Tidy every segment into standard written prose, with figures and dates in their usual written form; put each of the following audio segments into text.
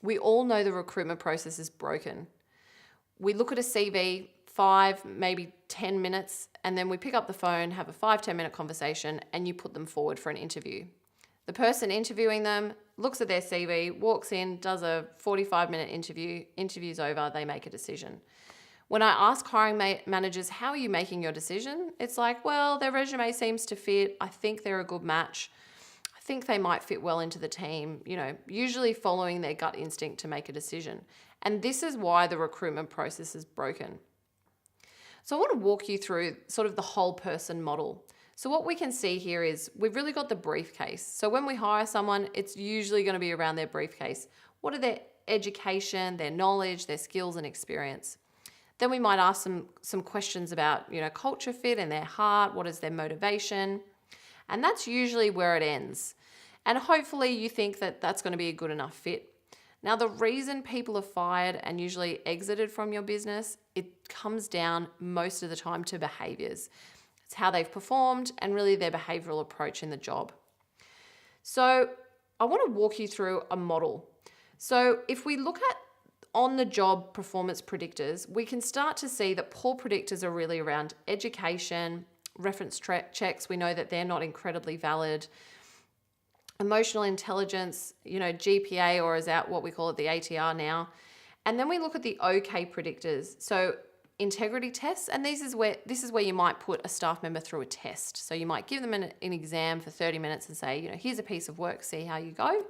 We all know the recruitment process is broken. We look at a CV, 5, maybe 10 minutes, and then we pick up the phone, have a 5-10 minute conversation, and you put them forward for an interview. The person interviewing them looks at their CV, walks in, does a 45-minute interview, interview's over, they make a decision. When I ask hiring managers, how are you making your decision? It's like, well, their resume seems to fit. I think they're a good match. I think they might fit well into the team, usually following their gut instinct to make a decision. And this is why the recruitment process is broken. So I want to walk you through sort of the whole person model. So what we can see here is we've really got the briefcase. So when we hire someone, it's usually going to be around their briefcase. What are their education, their knowledge, their skills and experience? Then we might ask them some questions about, culture fit and their heart. What is their motivation? And that's usually where it ends. And hopefully you think that that's going to be a good enough fit. Now, the reason people are fired and usually exited from your business, it comes down most of the time to behaviors. It's how they've performed and really their behavioral approach in the job. So I want to walk you through a model. So if we look at on the job performance predictors, we can start to see that poor predictors are really around education, reference checks. We know that they're not incredibly valid. Emotional intelligence, GPA, or is out what we call it the ATR now. And then we look at the OK predictors. So integrity tests, and this is where you might put a staff member through a test. So you might give them an exam for 30 minutes and say, here's a piece of work, see how you go.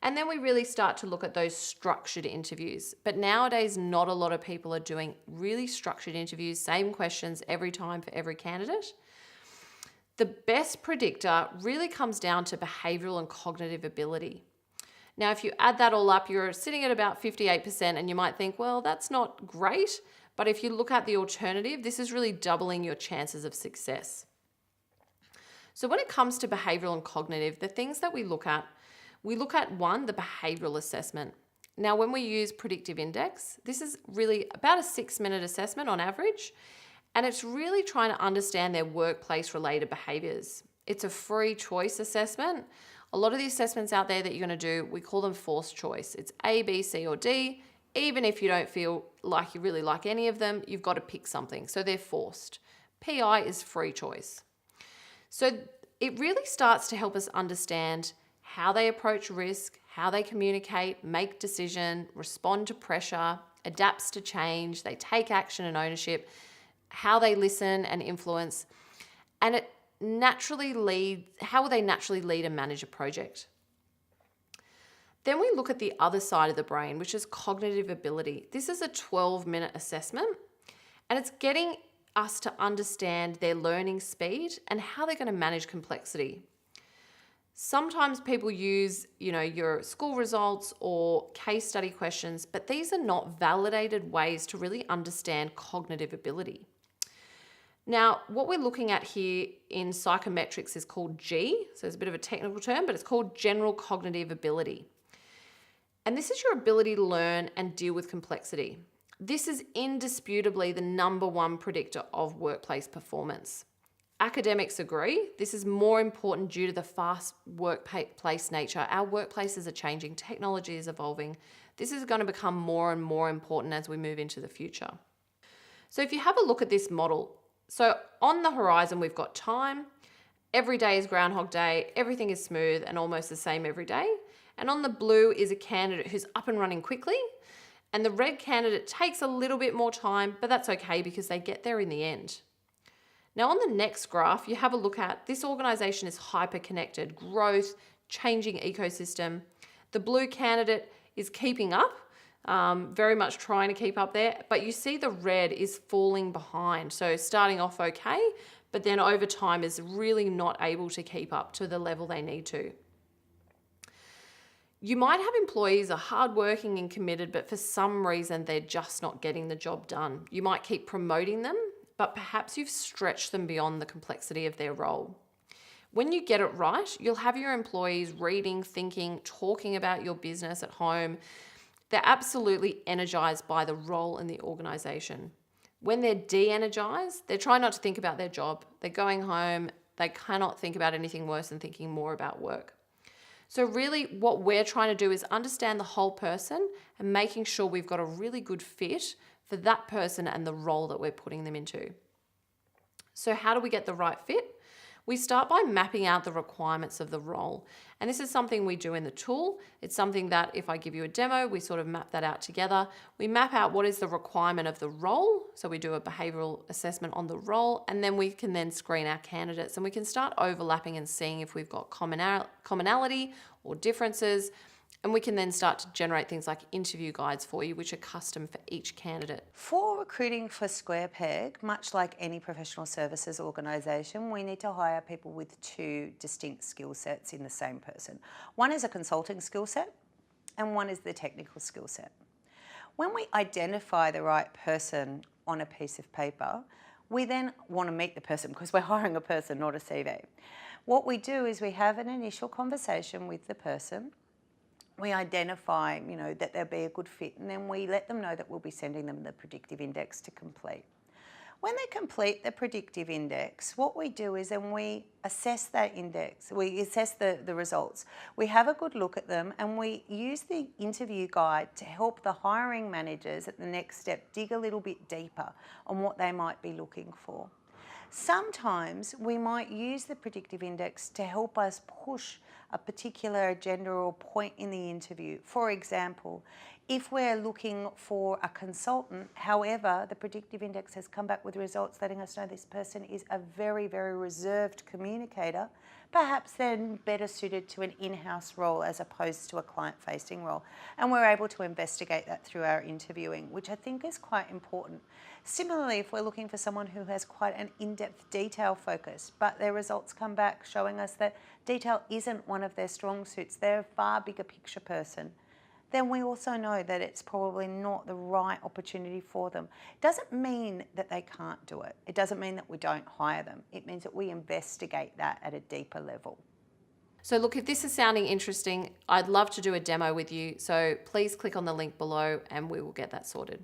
And then we really start to look at those structured interviews. But nowadays, not a lot of people are doing really structured interviews, same questions every time for every candidate. The best predictor really comes down to behavioural and cognitive ability. Now, if you add that all up, you're sitting at about 58%, and you might think, well, that's not great. But if you look at the alternative, this is really doubling your chances of success. So when it comes to behavioural and cognitive, the things that we look at one, the behavioural assessment. Now, when we use predictive index, this is really about a 6-minute assessment on average, and it's really trying to understand their workplace related behaviours. It's a free choice assessment. A lot of the assessments out there that you're going to do, we call them forced choice. It's A, B, C, or D. Even if you don't feel like you really like any of them, you've got to pick something. So they're forced. PI is free choice. So it really starts to help us understand how they approach risk, how they communicate, make decision, respond to pressure, adapts to change, they take action and ownership, how they listen and influence, and how will they naturally lead and manage a project. Then we look at the other side of the brain, which is cognitive ability. This is a 12-minute assessment, and it's getting us to understand their learning speed and how they're going to manage complexity. Sometimes people use, your school results or case study questions, but these are not validated ways to really understand cognitive ability. Now, what we're looking at here in psychometrics is called G. So it's a bit of a technical term, but it's called general cognitive ability. And this is your ability to learn and deal with complexity. This is indisputably the number one predictor of workplace performance. Academics agree this is more important due to the fast workplace nature. Our workplaces are changing, technology is evolving. This is going to become more and more important as we move into the future. So if you have a look at this model, so on the horizon we've got time, every day is Groundhog Day, everything is smooth and almost the same every day. And on the blue is a candidate who's up and running quickly, and the red candidate takes a little bit more time, but that's okay because they get there in the end. Now on the next graph, you have a look at this organization is hyper-connected, growth, changing ecosystem. The blue candidate is keeping up, very much trying to keep up there, but you see the red is falling behind. So starting off okay, but then over time is really not able to keep up to the level they need to. You might have employees who are hardworking and committed, but for some reason they're just not getting the job done. You might keep promoting them, but perhaps you've stretched them beyond the complexity of their role. When you get it right, you'll have your employees reading, thinking, talking about your business at home. They're absolutely energized by the role in the organization. When they're de-energized, they're trying not to think about their job. They're going home. They cannot think about anything worse than thinking more about work. So really what we're trying to do is understand the whole person and making sure we've got a really good fit for that person and the role that we're putting them into. So how do we get the right fit? We start by mapping out the requirements of the role. And this is something we do in the tool. It's something that if I give you a demo, we sort of map that out together. We map out what is the requirement of the role. So we do a behavioural assessment on the role, and then we can then screen our candidates and we can start overlapping and seeing if we've got commonality or differences. And we can then start to generate things like interview guides for you, which are custom for each candidate. For recruiting for Square Peg, much like any professional services organisation, we need to hire people with two distinct skill sets in the same person. One is a consulting skill set and one is the technical skill set. When we identify the right person on a piece of paper, we then want to meet the person because we're hiring a person, not a CV. What we do is we have an initial conversation with the person. We identify, that they'll be a good fit, and then we let them know that we'll be sending them the predictive index to complete. When they complete the predictive index, what we do is then we assess that index. We assess the results. We have a good look at them, and we use the interview guide to help the hiring managers at the next step dig a little bit deeper on what they might be looking for. Sometimes we might use the predictive index to help us push a particular agenda or point in the interview. For example, if we're looking for a consultant, however, the predictive index has come back with results letting us know this person is a very, very reserved communicator, perhaps then better suited to an in-house role as opposed to a client-facing role. And we're able to investigate that through our interviewing, which I think is quite important. Similarly, if we're looking for someone who has quite an in-depth detail focus, but their results come back showing us that detail isn't one of their strong suits, they're a far bigger picture person, then we also know that it's probably not the right opportunity for them. It doesn't mean that they can't do it. It doesn't mean that we don't hire them. It means that we investigate that at a deeper level. So look, if this is sounding interesting, I'd love to do a demo with you. So please click on the link below and we will get that sorted.